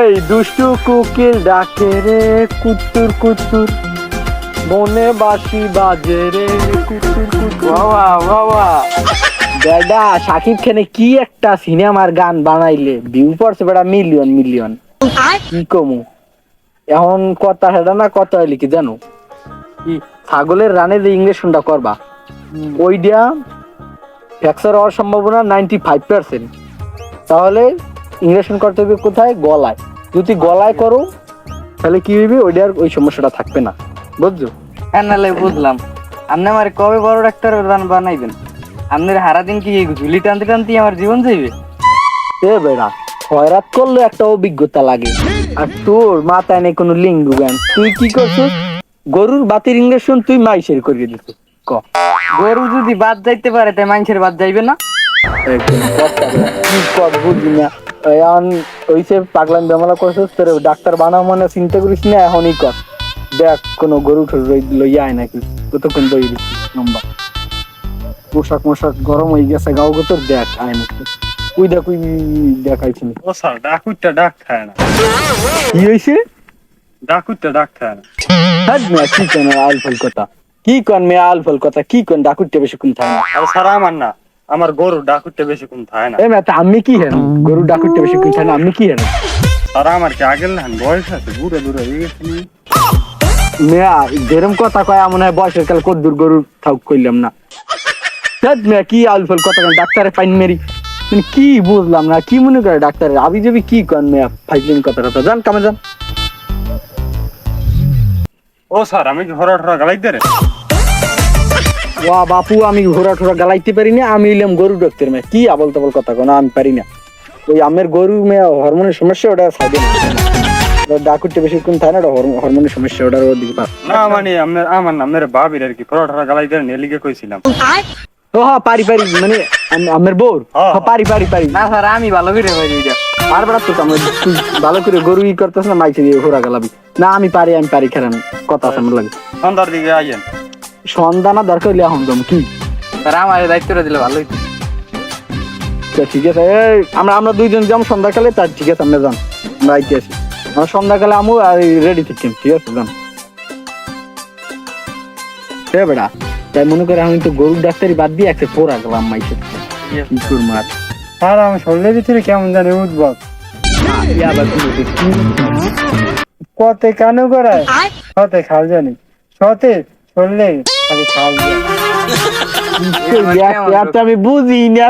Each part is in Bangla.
এই দুষ্টু কুকির ডাকে রে কুত্তুর কুত্তুর, মনে বাঁশি বাজে রে কুত্তুর কুত্তুর। বাবা বাবা বেডা সাকিব খানে কি একটা সিনেমার গান বানাইলে ভিউ পড়ছে বেটা মিলিয়ন মিলিয়ন। কি কমু এখন কথা হেডা না কথা হইলে কি জানো, কি ছাগলের রানে যে ইংলিশনটা করবা ওইটা ফ্র্যাকচার হওয়ার সম্ভাবনা 95%। তাহলে ইংরেশন করতে হবে কোথায়? গলায়। যদি গলায় করো তাহলে কি হইবে, ওইটার ওই সমস্যাটা থাকবে না, বুঝছো? হ্যাঁ নালে বুঝলাম। আপনি আমার কবে বড় ডাক্তার বানাইবেন? আপনার হারা দিন কি ঝুলি টানতে টানতে আমার জীবন যাইবে? এ বেড়া খয়রাত করলে একটা অভিজ্ঞতা লাগে, আর তোর মাথায় নেই কোনো লিঙ্গ জ্ঞান। তুই কি করছিস? গরুর বাতির ইংরেশন তুই মাইসের করিয়ে দিস। ক গরু যদি বাদ যাইতে পারে তাই মানুষের বাদ যাইবে না? একদম কথা বলে। কি কর বুঝলি না, এখন ওইসে পাগলাম বেমালা করছিস, তোর ডাক্তার বানাও মানে চিন্তা করিস না, এখনই কর। দেখ কোনো গরু লইয়া আয় নাকি, কতক্ষণ বই দিচ্ছিস লম্বা পোশাক মোশাক গরম হয়ে গেছে গাও গোতর, দেখ আয় নাকি ওই দেখ ওই দেখাইছি। ও স্যার ডাকুরটা ডাক খায় না, কি হয়েছে? ডাকুরটা ডাক খায় না। হ্যাঁ মেয়া কি কেন আলফল কথা, কি কন মেয়া আলফল কথা, কি কন ডাকুরটা বেশিক্ষণ থাকে না? আর স্যার আমার না, আমার গরু ডাকুরটা বেশিক্ষণ থাকে না। এ মেয়া তা আমি কি হেন গরু ডাকুরটা বেশিক্ষণ থাকে না, আমি কি হেন? স্যার আমার কি আগের না বয়স আছে, বুড়ো বুড়ো হয়ে গেছে নি। মেয়া যেরম কথা কয় মনে হয় বয়সের কাল কদ্দুর গরু থাক কইলাম না। হ্যাঁ মেয়া কি আলফল কথা কেন, ডাক্তারে পাইন মেরি কি বুঝলাম না, কি মনে করে ডাক্তারের আবি যাবি কি কন মেয়া ফাইজলিন কথা কথা, জান কামে যান। ও স্যার আমি কি হরা ঠরা গালাই দেরে? ওয়া বাপু আমি ঘোরা ঠোরা গালাইতে পারি না, আমি এলাম গরু ডাক্তার মেয়ে, কি আবল তাবল কথা কোন আমি পারি না। ওই আমের গরু মেয়ে হরমোনের সমস্যা, ওটা সাইডে ডাকুরটা বেশিক্ষণ থাকে না, ওটা হরমোনের সমস্যা, ওটার ওদিকে পাস না মানে আমার না মেরে বাবির আর কি হরা ঠরা গালাই দেরে নেলিগে কইছিলাম। ও হ্যাঁ পারি পারি মানে আমের বোর পারি পারি পারি না স্যার আমি ভালো করে পারি ওইটা। আর বেড়া তো তুই ভালো করে গরু ই করতেছ না, মাইকে দিয়ে ঘোরা গালাবি না। আমি পারি খেলাম কথা আছে আমার লাগে। সন্ধ্যার দিকে আইয়েন। সন্ধানা দরকার হইলে এখন জম কি স্যার আমার দায়িত্বটা দিলে ভালো হইতো। ঠিক আছে, আমরা দুইজন যাম সন্ধ্যাকালে, তার ঠিক আছে আমরা যান, আমরা আইতে আসি। আমরা সন্ধ্যাকালে আমু আর রেডি থাকি, ঠিক আছে যান। বেড়া তাই মনে করে আমি তো গরুর ডাক্তারি বাদ দিয়ে একটা পোড়া গেলাম মাইসে মাছ। স্যার আমার শরীরের ভিতরে কেমন জানি উদ্ভব কতে কানু করায় সতে খাল জানি, সতে চললে খালি খাল আমি বুঝি না,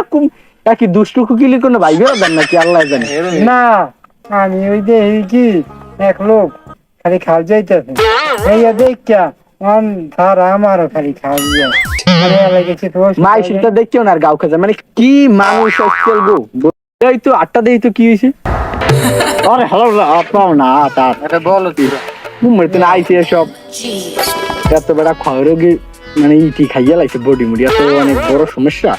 কি দুষ্টু কুকিলি কোনো ভাই বেরোবেন নাকি আল্লাহ জানে। না আমি ওই যে কি এক লোক খালি খাল যাইতেছে এইয়া দেখা স্যার আমারও খালি খাল যায় মাইসিটা দেখছো না আর গাও খাজা মানে কি মানুষ আজকাল গো। এই তো 8টা দেই তো কি হইছে? আরে হ্যালো আপনাও না তার এটা বলো তুই মুম্বাই তো আইছে সব এত বড় খয়রোগী মানে ইটি খাইয়া লাইছে বডি মুডি, এত অনেক বড় সমস্যা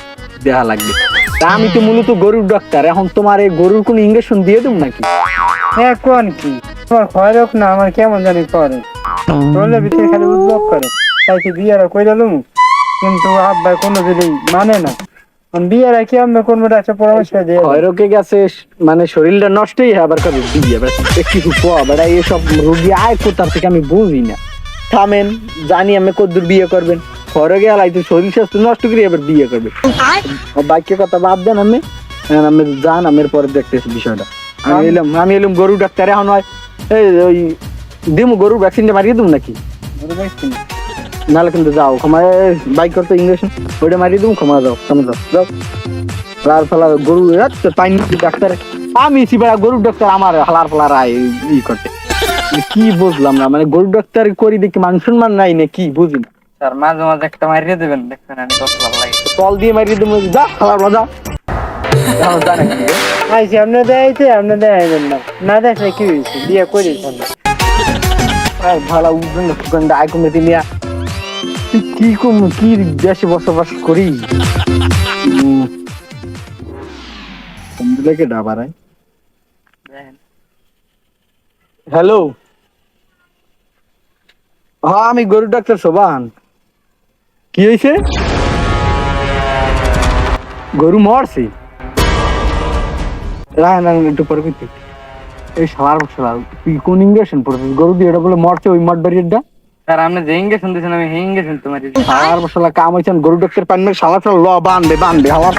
দেখা লাগবে। তা আমি তো মূলত গরুর ডাক্তার, এখন তোমার এই গরুর কোন ইনজেকশন দিয়ে দেব নাকি? হ্যাঁ কোন কি তোমার খয়রোগ না আমার কেমন জানি করে বললে ভিতরে খালি উদ্ভব করে, তাই কি বিয়ারা কই দিলুম কিন্তু আব্বা কোনো দিনই মানে না। বিয়ারা কি আমি কোন একটা পরামর্শ দিয়ে খয়রোগে গেছে মানে শরীরটা নষ্টই হয়, আবার কবে বিয়ে একটু পোয়া বেড়া এইসব রোগী আয় কোথার থেকে আমি বুঝি না। থামেন জানি আমি কদ্দুর বিয়ে করবেন, খয়রোগে আলাই তো শরীর স্বাস্থ্য নষ্ট করে আবার বিয়ে করবে। বাক্যের কথা বাদ দেন, আমি যান আমের পরে দেখতেছি বিষয়টা। আমি এলাম গরু ডাক্তার, এখন হয় এই ওই দিমু গরুর ভ্যাকসিনটা মারিয়ে দেবো নাকি? নাহলে কিন্তু যাও ক্ষমায় বাইক করতে ইঞ্জেকশন ওইটা মারিয়ে দেবো, ক্ষমা যাও যাও লাল ফালা গরু পাইনি ডাক্তার। আমি বেড়া গরুর ডাক্তার, আমার হালার ফালার আয় ই করতে কি বুঝলাম না, মানে গরুর ডাক্তার করি দেখি মান সম্মান নাই না কি বুঝি না। স্যার মাঝে মাঝে একটা মারিয়ে দেবেন, দেখবেন আমি কত ভালো লাগে। কল দিয়ে মারিয়ে দেবো, যা হালার যা জানে কি আইসি আপনি দেখাইতে আপনি দেখাইবেন না, না দেখলে কি হয়েছে বিয়ে করেছেন ভালো উঠবেন আয় কমে নিয়ে কি কম কি দেশে বসবাস করি ডাবারায়। হ্যালো হ্যাঁ আমি গরু ডাক্তার শোভান। কি হয়েছে? গরু মরছে? একটু পরে এই শালা তুই কোন ইঞ্জেকশন পড়ছিস গরু দিয়ে এটা বলে মরছে ওই মঠ বাড়িটা স্যার আপনি যে ইঞ্জেকশন দিয়েছেন আমি সেই ইঞ্জেকশন তোমার শালা কাম হয়েছেন গরু ডাক্তার পান শালা ল বানবে হাওয়ার